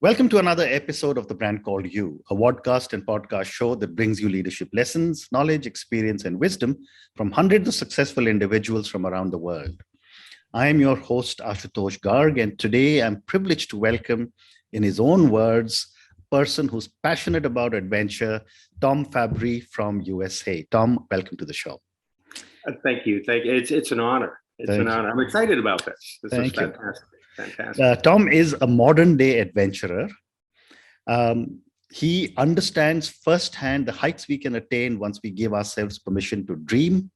Welcome to another episode of The Brand Called You, a podcast and podcast show that brings you leadership lessons, knowledge, experience, and wisdom from hundreds of successful individuals from around the world. I am your host, Ashutosh Garg, and today I'm privileged to welcome, in his own words, a person who's passionate about adventure, Tom Fabbri from USA. Tom, welcome to the show. Thank you. It's an honor. An honor. I'm excited about this. This is fantastic. Fantastic. Tom is a modern day adventurer. He understands firsthand the heights we can attain once we give ourselves permission to dream,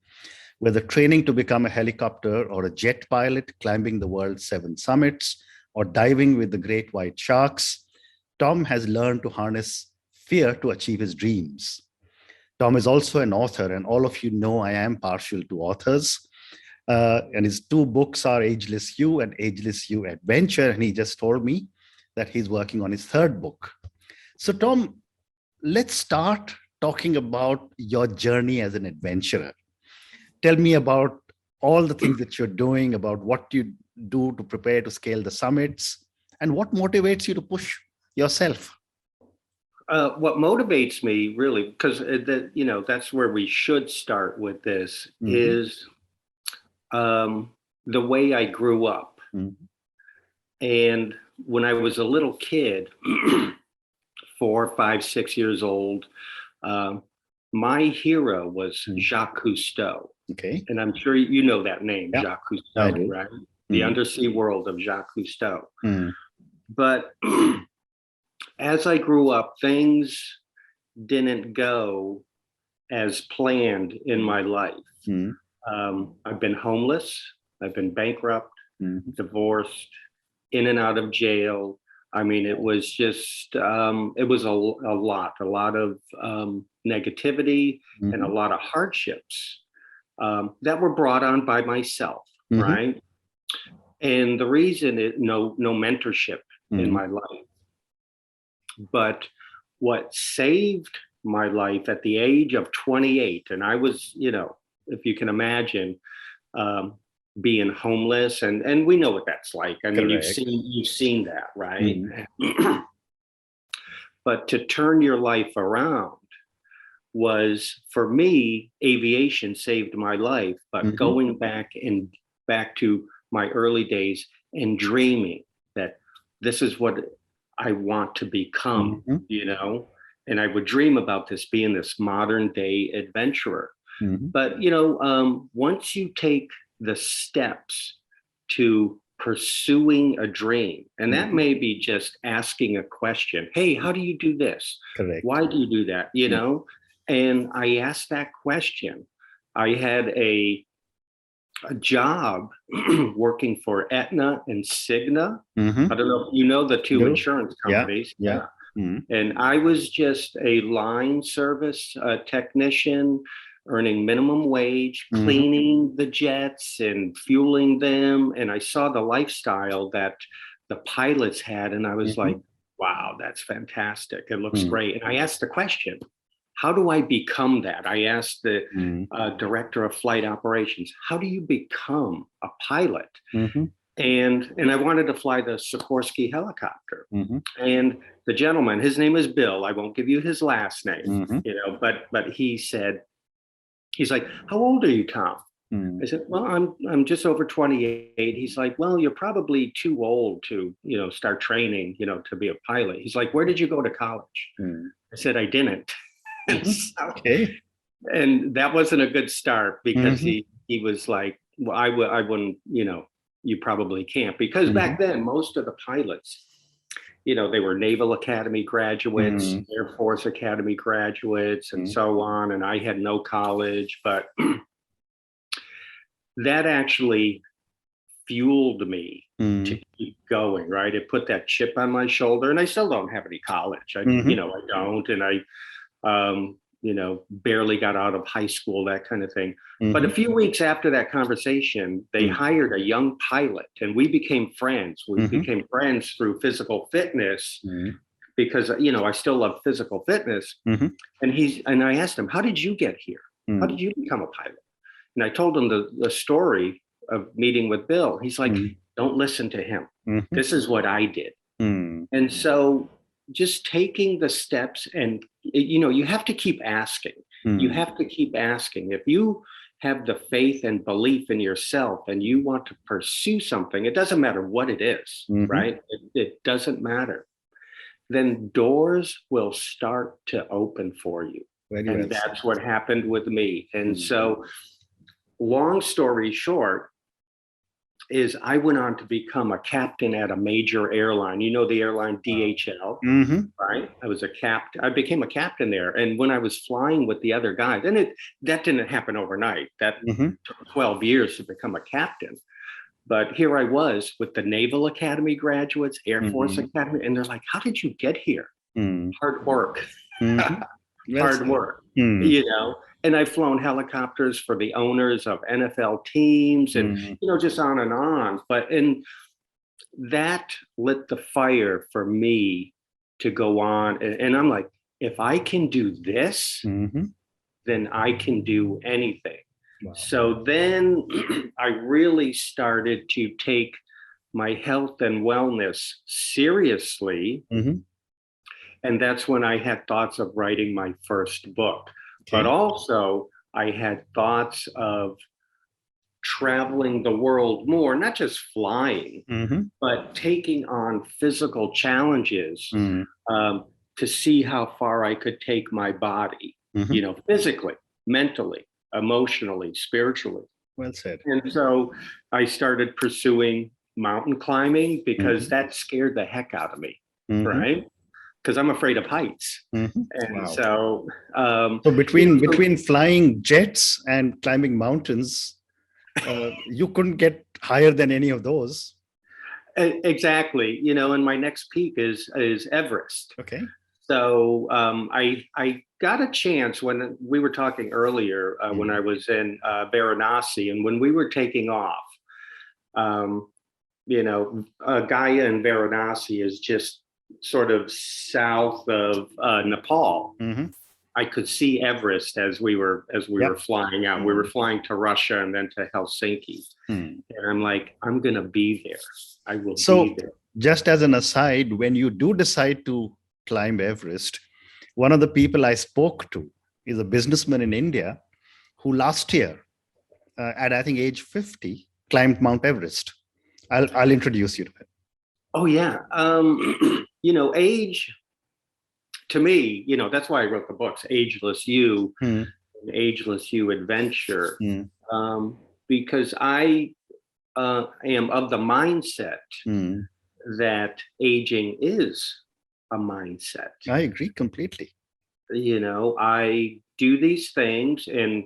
whether training to become a helicopter or a jet pilot, climbing the world's 7 summits, or diving with the great white sharks. Tom has learned to harness fear to achieve his dreams. Tom is also an author, and all of you know I am partial to authors. And his 2 books are Ageless You and Ageless You Adventure. And he just told me that he's working on his 3rd book. So, Tom, let's start talking about your journey as an adventurer. Tell me about all the things that you're doing, about what you do to prepare to scale the summits, and what motivates you to push yourself. What motivates me really, because that's where we should start with this, is the way I grew up. And when I was a little kid, 4, 5, 6 years old, my hero was Jacques Cousteau. Okay. And I'm sure you know that name, Jacques Cousteau, right? The undersea world of Jacques Cousteau. But as I grew up, things didn't go as planned in my life. I've been homeless, I've been bankrupt, divorced, in and out of jail. I mean, it was just, it was a lot of negativity and a lot of hardships that were brought on by myself, right? And the reason is no mentorship in my life. But what saved my life at the age of 28, and I was, if you can imagine, being homeless, and we know what that's like. I mean, you've seen that, right? But to turn your life around was, for me, aviation saved my life. But going back to my early days and dreaming that this is what I want to become, and I would dream about this being this modern day adventurer. But, once you take the steps to pursuing a dream, and that may be just asking a question, hey, how do you do this? Correct. Why do you do that? And I asked that question. I had a job working for Aetna and Cigna. I don't know if you know the 2 insurance companies. Yeah. And I was just a line service technician, earning minimum wage, cleaning the jets and fueling them. And I saw the lifestyle that the pilots had. And I was like, wow, that's fantastic. It looks great. And I asked the question, how do I become that? I asked the director of flight operations, how do you become a pilot? And I wanted to fly the Sikorsky helicopter. And the gentleman, his name is Bill. I won't give you his last name, but he said, he's like, how old are you, Tom? I said, well, I'm just over 28. He's like, well, you're probably too old to, start training, to be a pilot. He's like, where did you go to college? I said, I didn't. Okay. And that wasn't a good start, because he was like, well, I wouldn't, you probably can't, because back then, most of the pilots, they were Naval Academy graduates, Air Force Academy graduates, and so on. And I had no college, but that actually fueled me to keep going, right? It put that chip on my shoulder, and I still don't have any college. I don't, and I, barely got out of high school, that kind of thing. But a few weeks after that conversation, they hired a young pilot, and we became friends. We became friends through physical fitness, because, I still love physical fitness. And I asked him, how did you get here? How did you become a pilot? And I told him the story of meeting with Bill. He's like, don't listen to him. This is what I did. And so just taking the steps, and you have to keep asking. You have to keep asking. If you have the faith and belief in yourself and you want to pursue something, it doesn't matter what it is, right? It doesn't matter. Then doors will start to open for you. And that's what happened with me. And so, long story short, is I went on to become a captain at a major airline. You know the airline DHL, right? I became a captain there. And when I was flying with the other guys, and that didn't happen overnight. That took 12 years to become a captain. But here I was with the Naval Academy graduates, Air Force Academy, and they're like, how did you get here? Hard work. Hard work, and I've flown helicopters for the owners of NFL teams and, just on and on. And that lit the fire for me to go on. And I'm like, if I can do this, then I can do anything. Wow. So then I really started to take my health and wellness seriously. And that's when I had thoughts of writing my first book. But also I had thoughts of traveling the world more, not just flying, but taking on physical challenges to see how far I could take my body, physically, mentally, emotionally, spiritually. Well said. And so I started pursuing mountain climbing because that scared the heck out of me, right? Because I'm afraid of heights. And so between flying jets and climbing mountains, you couldn't get higher than any of those. Exactly. And my next peak is Everest. Okay. So I got a chance when we were talking earlier, when I was in Varanasi, and when we were taking off, Gaya in Varanasi is just sort of south of Nepal. I could see Everest as we were flying out. We were flying to Russia and then to Helsinki. And I'm like, I'm going to be there. I will be there. Just as an aside, when you do decide to climb Everest, one of the people I spoke to is a businessman in India who last year, at I think age 50, climbed Mount Everest. I'll introduce you to it. Oh, yeah. Age, to me, that's why I wrote the books, Ageless You, and Ageless You Adventure, because I am of the mindset that aging is a mindset. I agree completely. I do these things and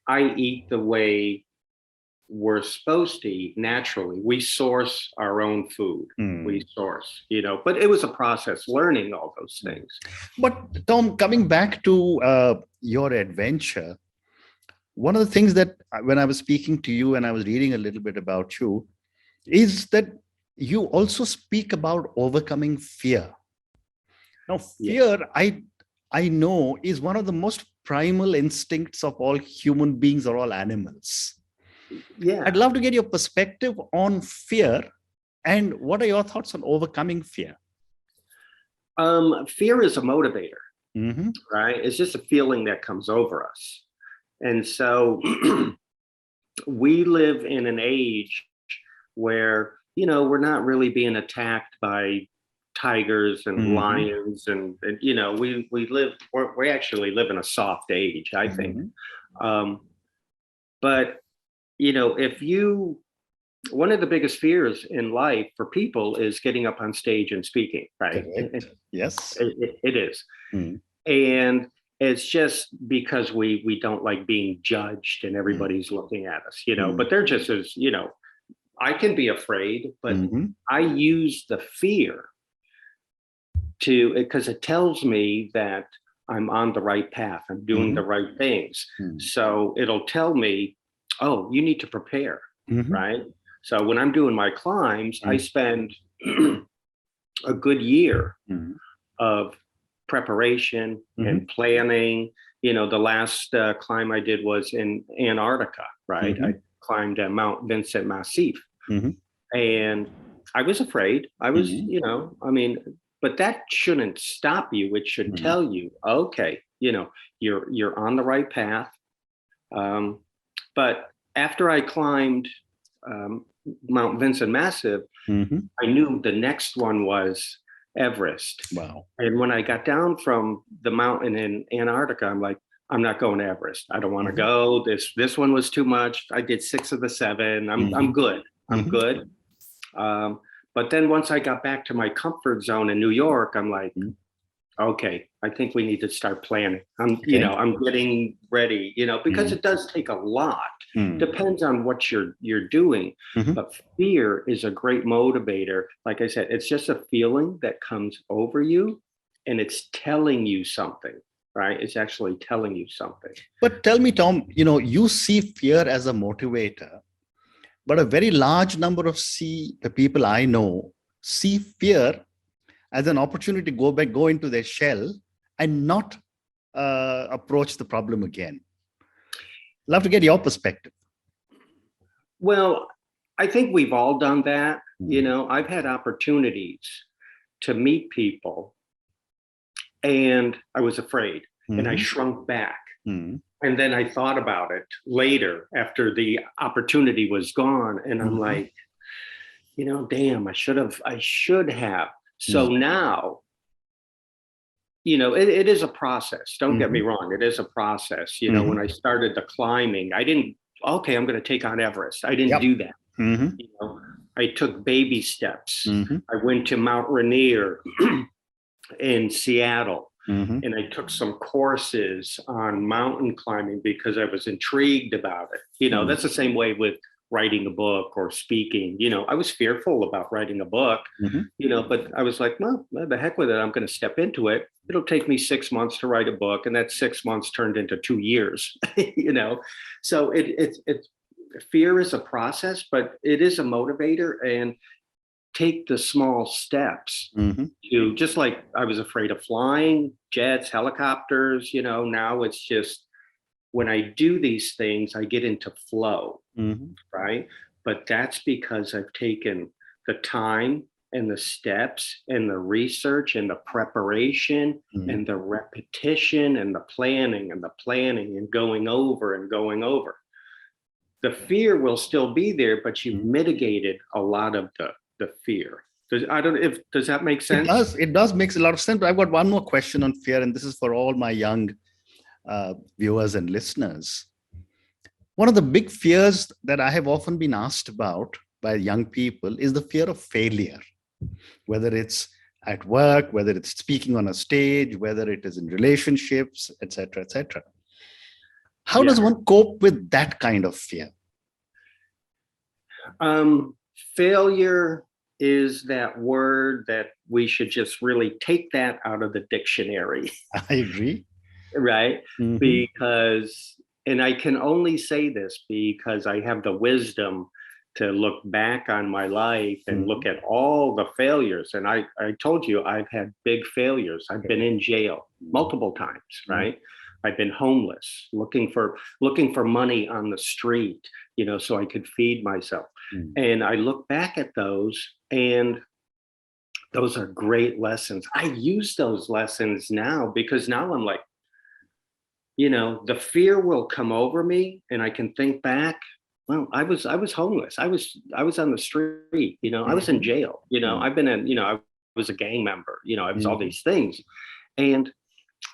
I eat the way we're supposed to eat naturally. We source our own food. We source, but it was a process learning all those things. But Tom, coming back to your adventure, one of the things that when I was speaking to you and I was reading a little bit about you is that you also speak about overcoming fear. Now, fear, I know, is one of the most primal instincts of all human beings or all animals. Yeah. I'd love to get your perspective on fear and what are your thoughts on overcoming fear? Fear is a motivator, right? It's just a feeling that comes over us. And so we live in an age where, we're not really being attacked by tigers and lions and we actually live in a soft age, I think. But one of the biggest fears in life for people is getting up on stage and speaking, right? Yes. It is. And it's just because we don't like being judged and everybody's looking at us, but they're just as, I can be afraid, but I use the fear because it tells me that I'm on the right path. I'm doing the right things. So it'll tell me, oh, you need to prepare, right? So when I'm doing my climbs, I spend a good year of preparation and planning. The last climb I did was in Antarctica, right? I climbed Mount Vincent Massif. And I was afraid. I was, I mean, but that shouldn't stop you. It should tell you, okay, you're on the right path. But after I climbed Mount Vincent Massive, I knew the next one was Everest. Wow. And when I got down from the mountain in Antarctica, I'm like, I'm not going to Everest. I don't want to go. This one was too much. I did 6 of the 7. I'm good. I'm good. But then once I got back to my comfort zone in New York, I'm like, okay, I think we need to start planning. I'm getting ready, because it does take a lot. Depends on what you're doing. But fear is a great motivator. Like I said, it's just a feeling that comes over you and it's telling you something, right? It's actually telling you something. But tell me, Tom, you see fear as a motivator, but a very large number of the people I know see fear as an opportunity to go into their shell and not approach the problem again. Love to get your perspective. Well, I think we've all done that. I've had opportunities to meet people and I was afraid and I shrunk back. And then I thought about it later after the opportunity was gone. And I'm like, damn, I should have. So now, it is a process. Don't get me wrong. It is a process. When I started the climbing, I didn't, okay, I'm going to take on Everest. I didn't do that. I took baby steps. I went to Mount Rainier in Seattle. And I took some courses on mountain climbing because I was intrigued about it. That's the same way with writing a book or speaking. I was fearful about writing a book, but I was like, well, the heck with it. I'm going to step into it. It'll take me 6 months to write a book. And that 6 months turned into 2 years, So it's fear is a process, but it is a motivator. And take the small steps to, just like I was afraid of flying, jets, helicopters, now it's just when I do these things, I get into flow, right? But that's because I've taken the time and the steps and the research and the preparation and the repetition and the planning and going over and going over. The fear will still be there, but you've mitigated a lot of the fear. Does that make sense? It does make a lot of sense. But I've got one more question on fear, and this is for all my young viewers and listeners. One of the big fears that I have often been asked about by young people is the fear of failure, whether it's at work, whether it's speaking on a stage, whether it is in relationships, etc., etc. How does one cope with that kind of fear? Failure is that word that we should just really take that out of the dictionary. I agree. Right? Because, and I can only say this because I have the wisdom to look back on my life and look at all the failures. And I told you, I've had big failures. I've been in jail multiple times, right? I've been homeless, looking for money on the street, so I could feed myself. And I look back at those, and those are great lessons. I use those lessons now because now I'm like, the fear will come over me, and I can think back. Well, I was homeless. I was on the street. I was in jail. I've been in. I was a gang member. I was all these things, and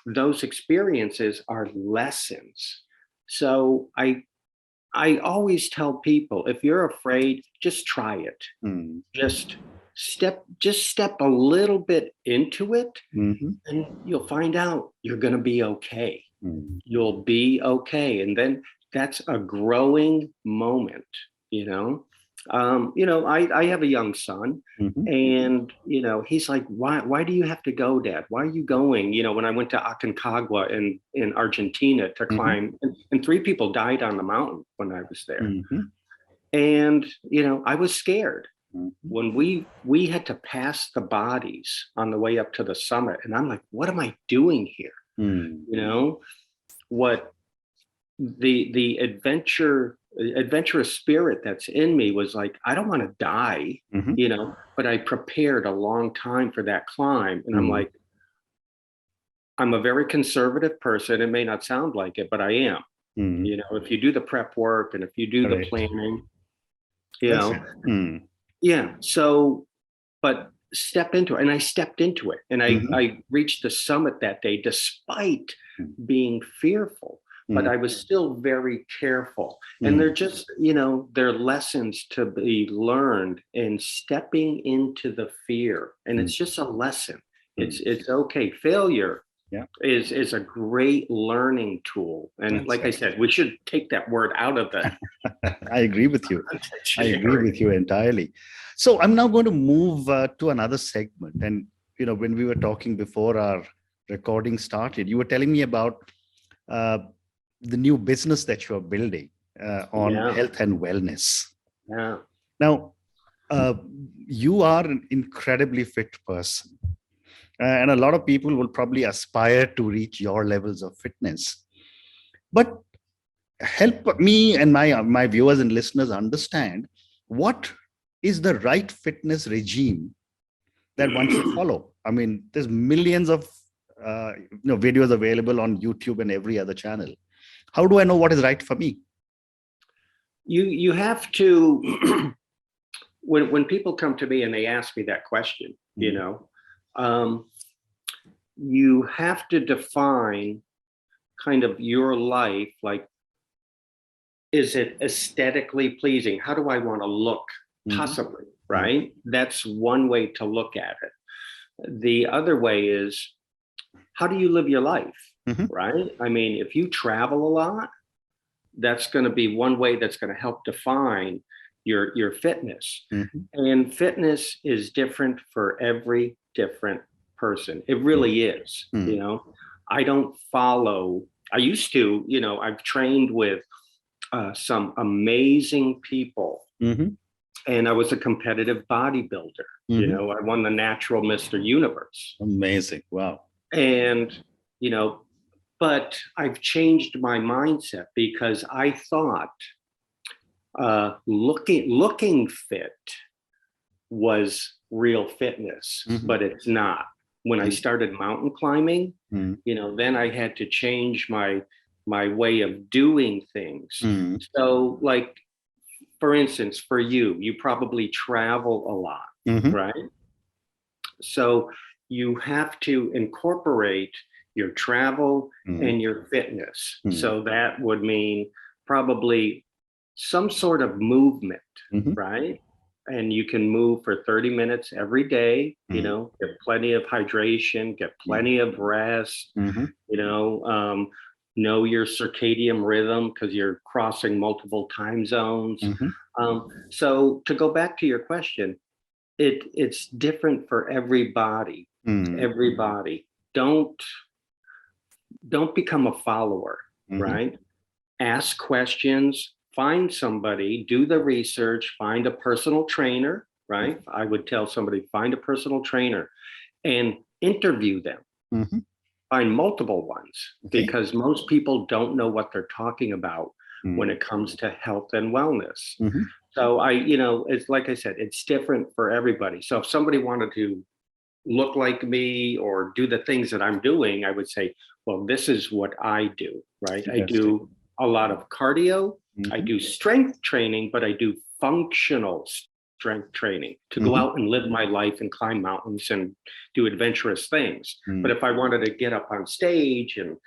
those experiences are lessons. So I always tell people, if you're afraid, just try it. Just step a little bit into it, and you'll find out you're going to be okay. You'll be okay. And then that's a growing moment, I have a young son, and, he's like, why do you have to go, Dad? Why are you going? When I went to Aconcagua in Argentina to climb, and 3 people died on the mountain when I was there. And, I was scared when we had to pass the bodies on the way up to the summit. And I'm like, what am I doing here? What the adventure adventurous spirit that's in me was like, I don't want to die, but I prepared a long time for that climb. And I'm like, I'm a very conservative person. It may not sound like it, but I am. If you do the prep work and if you do the planning, So, but step into it. And I stepped into it. And I reached the summit that day, despite being fearful. But I was still very careful. And they're just, they're lessons to be learned in stepping into the fear. And it's just a lesson. It's okay. Failure is a great learning tool. And I said, we should take that word out of the I agree with you. I agree with you entirely. So I'm now going to move to another segment. And, when we were talking before our recording started, you were telling me about the new business that you're building on health and wellness. Yeah. Now, you are an incredibly fit person. And a lot of people will probably aspire to reach your levels of fitness. But help me and my viewers and listeners understand what is the right fitness regime that one should follow. I mean, there's millions of videos available on YouTube and every other channel. How do I know what is right for me? You have to, when people come to me and they ask me that question, you have to define kind of your life, like, is it aesthetically pleasing? How do I want to look? Possibly, right? That's one way to look at it. The other way is, how do you live your life, right? I mean, if you travel a lot, that's going to be one way that's going to help define your fitness. And fitness is different for every different person. It really is. I don't follow, I used to, I've trained with some amazing people. And I was a competitive bodybuilder. I won the natural Mr. Universe. Amazing. Wow. And, but I've changed my mindset because I thought looking fit was real fitness, but it's not. When I started mountain climbing, then I had to change my way of doing things. So, like, for instance, for you probably travel a lot, right? So you have to incorporate your travel and your fitness. So that would mean probably some sort of movement, right? And you can move for 30 minutes every day, get plenty of hydration, get plenty of rest, know your circadian rhythm because you're crossing multiple time zones. So to go back to your question, it's different for everybody. Everybody. Don't become a follower, right? Ask questions, find somebody, do the research, find a personal trainer, right? I would tell somebody, find a personal trainer and interview them. Find multiple ones, because most people don't know what they're talking about when it comes to health and wellness. So it's like I said, it's different for everybody. So if somebody wanted to look like me or do the things that I'm doing, I would say, well, this is what I do, right? I do a lot of cardio. I do strength training, but I do functional strength training to go out and live my life and climb mountains and do adventurous things. But if I wanted to get up on stage and,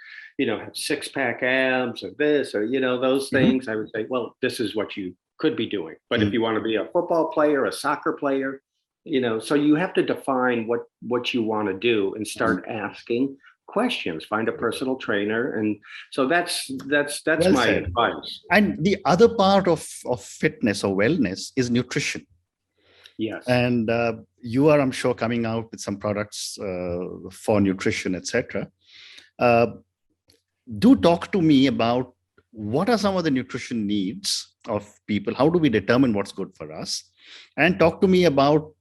have six-pack abs or this or, those things, I would say, well, this is what you could be doing. But if you want to be a football player, a soccer player, so you have to define what you want to do and start asking questions, find a personal trainer. And so that's well my said. Advice. And the other part of fitness or wellness is nutrition. Yes. And you are, I'm sure, coming out with some products for nutrition, etc. Do talk to me about what are some of the nutrition needs of people? How do we determine what's good for us? And talk to me about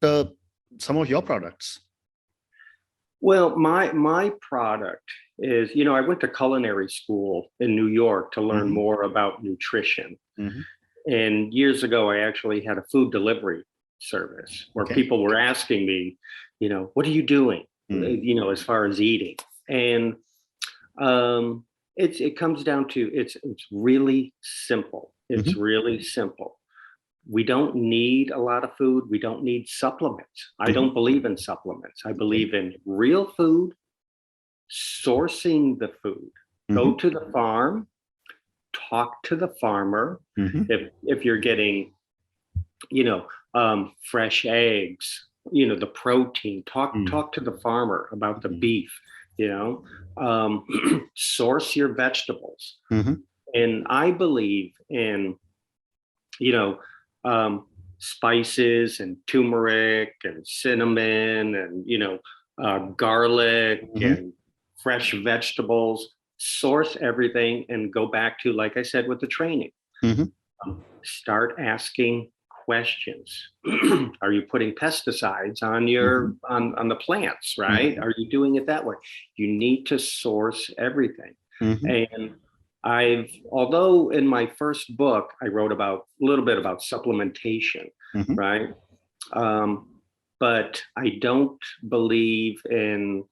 some of your products. Well, my product is, I went to culinary school in New York to learn more about nutrition. And years ago, I actually had a food delivery service where people were asking me, what are you doing, as far as eating? And it comes down to, it's really simple. It's really simple. We don't need a lot of food. We don't need supplements. I don't believe in supplements. I believe in real food, sourcing the food. Go to the farm, talk to the farmer. If you're getting, fresh eggs, the protein, talk to the farmer about the beef, source your vegetables. And I believe in, spices and turmeric and cinnamon and, garlic and fresh vegetables. Source everything and go back to, like I said, with the training. Start asking questions. Are you putting pesticides on your on the plants, right? Are you doing it that way? You need to source everything. And although in my first book I wrote a little bit about supplementation, right? But I don't believe in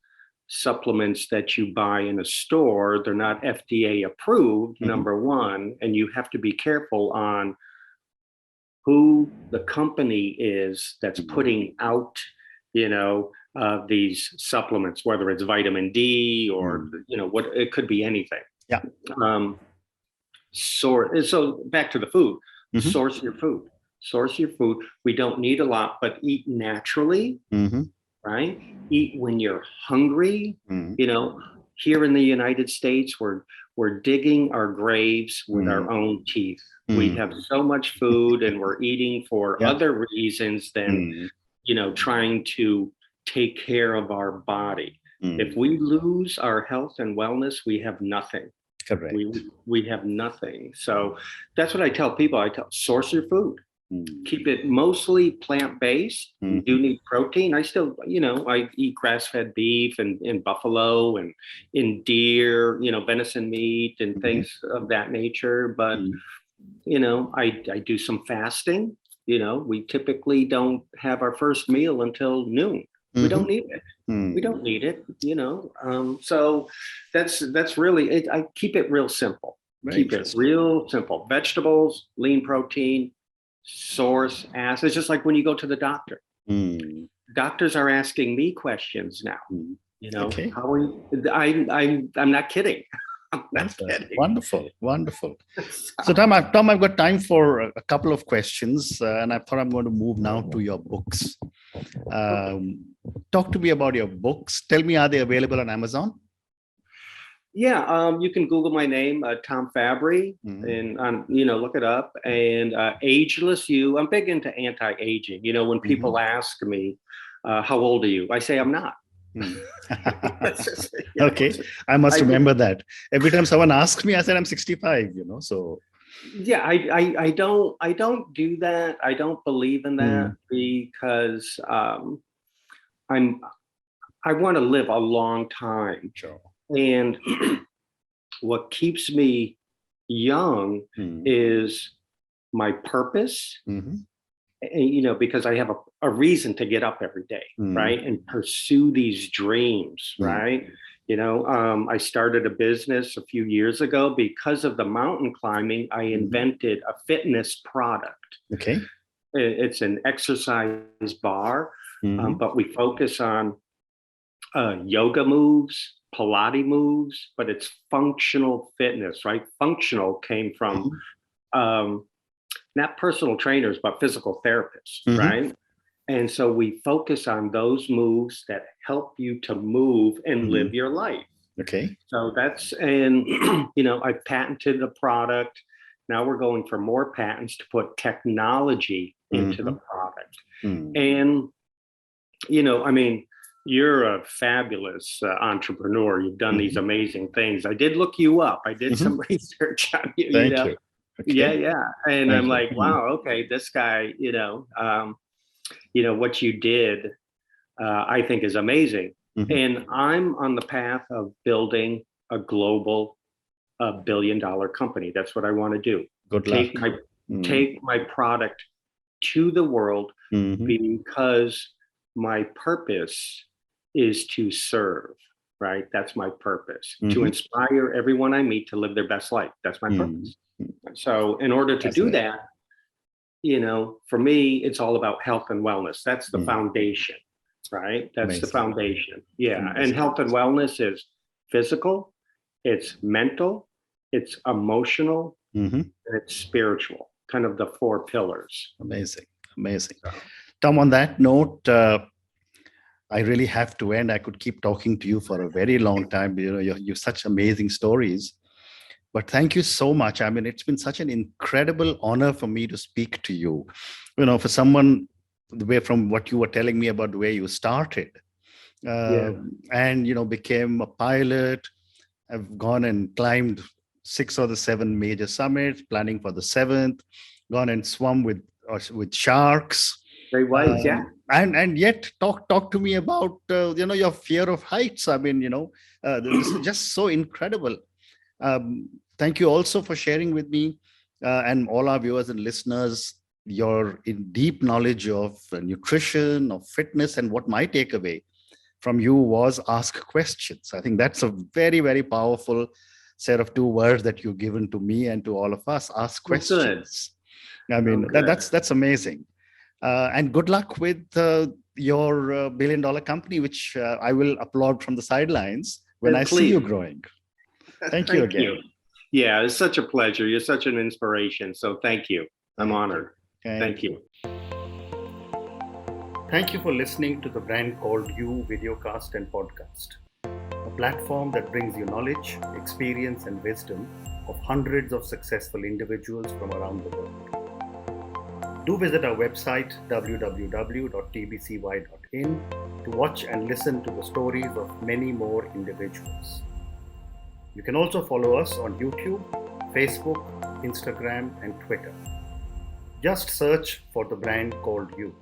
supplements that you buy in a store. They're not FDA approved, number one, and you have to be careful on who the company is that's putting out, these supplements, whether it's vitamin D or, what it could be anything. Yeah. So back to the food, source your food. Source your food. We don't need a lot, but eat naturally. Right? Eat when you're hungry. Here in the United States, we're digging our graves with our own teeth. We have so much food and we're eating for other reasons than, trying to take care of our body. If we lose our health and wellness, we have nothing. Correct. We have nothing. So that's what I tell people. Source your food. Keep it mostly plant-based. You do need protein. I still, I eat grass-fed beef and buffalo and in deer, venison meat and things of that nature. But, I do some fasting. We typically don't have our first meal until noon. We don't need it. We don't need it, so that's really it. I keep it real simple. Keep it real simple. Vegetables, lean protein, source, ask. It's just like when you go to the doctor. Doctors are asking me questions now. How are you? I'm not kidding. That's wonderful. So Tom, I've got time for a couple of questions, and I thought I'm going to move now to your books. Talk to me about your books. Tell me, are they available on Amazon? Yeah, you can Google my name, Tom Fabbri, and look it up. And Ageless You. I'm big into anti-aging. When people ask me, "How old are you?" I say I'm not. Okay, I must remember that. Every time someone asks me, I said I'm 65. So. Yeah, I don't do that. I don't believe in that because I want to live a long time. Sure. And what keeps me young is my purpose, because I have a reason to get up every day, right? And pursue these dreams, right? I started a business a few years ago because of the mountain climbing. I invented a fitness product. Okay. It's an exercise bar, but we focus on yoga moves, Pilates moves, but it's functional fitness, right? Functional came from not personal trainers, but physical therapists, right? And so we focus on those moves that help you to move and live your life. Okay. So I patented the product. Now we're going for more patents to put technology into the product. And, you're a fabulous entrepreneur. You've done these amazing things. I did look you up. I did some research on you. Thank you. Okay. Yeah. And I'm like, wow, okay, this guy, what you did, I think is amazing. And I'm on the path of building a global $1 billion company. That's what I want to do. Good luck. take my product to the world because my purpose is to serve, right? That's my purpose, to inspire everyone I meet to live their best life. That's my purpose. So in order to do that, for me, it's all about health and wellness. That's the foundation, right? That's the foundation. Yeah. And health and wellness is physical, it's mental, it's emotional, and it's spiritual, kind of the 4 pillars. Amazing. Tom, on that note, I really have to end. I could keep talking to you for a very long time. You're such amazing stories. But thank you so much. I mean, it's been such an incredible honor for me to speak to you. For someone, from what you were telling me about the way you started, and became a pilot. I've gone and climbed 6 or the 7 major summits, planning for the 7th. Gone and swum with sharks. Very wise, yeah. And yet talk to me about your fear of heights. I mean, this is just so incredible. Thank you also for sharing with me and all our viewers and listeners your deep knowledge of nutrition, of fitness, and what my takeaway from you was ask questions. I think that's a very, very powerful set of 2 words that you've given to me and to all of us. Ask questions. I mean, that's amazing. And good luck with your $1 billion company, which I will applaud from the sidelines when I see you growing. Thank you again. You. Yeah, it's such a pleasure. You're such an inspiration. So thank you. I'm honored. Thank you. Thank you for listening to the Brand Called You videocast and podcast, a platform that brings you knowledge, experience, and wisdom of hundreds of successful individuals from around the world. Do visit our website www.tbcy.in to watch and listen to the stories of many more individuals. You can also follow us on YouTube, Facebook, Instagram, and Twitter. Just search for the Brand Called You.